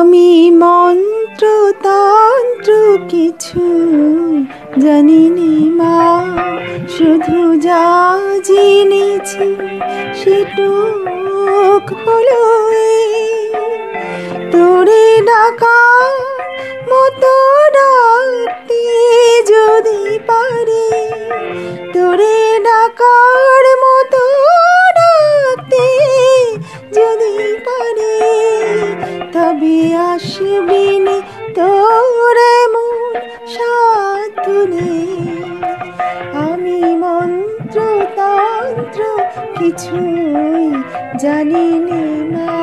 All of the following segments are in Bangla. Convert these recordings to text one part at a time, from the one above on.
আমি মন্ত্র তন্ত্র কিছু জানি নে মা, শুধু যা জেনেছি সেটুক হলো তোরে ডাকার মতো ডাকতে যদি পারে, তোরে ডাকার মতো ডাকতে যদি পারে, তবে আসবি নে তোর এমন সাধনে। আমি মন্ত্র তন্ত্র কিছুই জানি নে মা।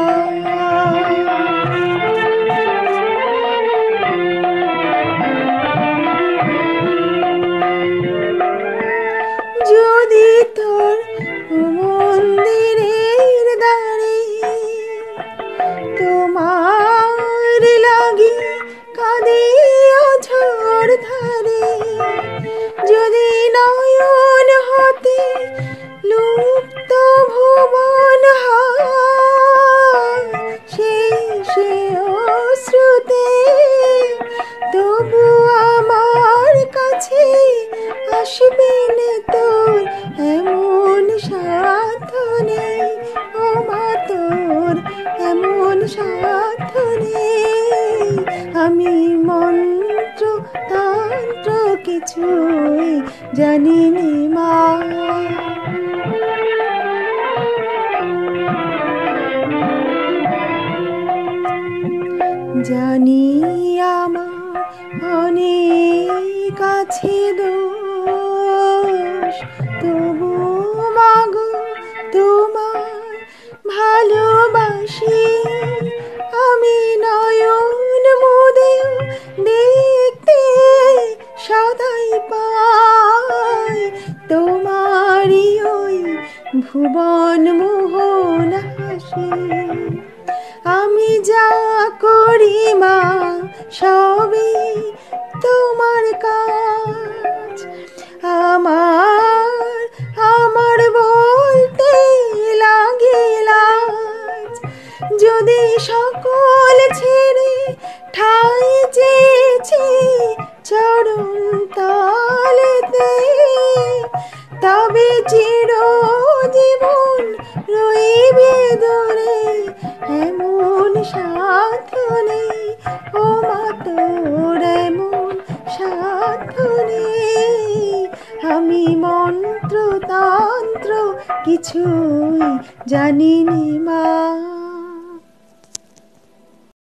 যদি তোর মন্দিরের দ্বারে তোমার লাগি কাঁদে অঝোর ধারে, যদি নয়ন হতে লুপ্ত ভুবন শেষে অশ্রুতে, তবু আমার কাছে আসবে না তোর এমন সাধনে। ও মা তোর এমন সাধনে। আমি মন্ত্র তন্ত্র কিছুই জানি নে মা। জানি আমার অনেক আছে দোষ, তবু মাগো তোমার ভালোবাসি। আমি নয়ন মুদে দেখতে সদাই পাই তোমারই ওই ভুবন মোহন হাসি। আমি যা করি মা সবই তোমার কাজ, আমার আমার বলতে লাগে লাজ। যদি সকল ছেড়ে ঠাই চেয়েছি চরণ তলেতে, তবে চিরজীবন রইবে দূরে এমন সাধনে। ও মা তোর এমন সাধনে। আমি মন্ত্র তন্ত্র কিছুই জানি নে মা।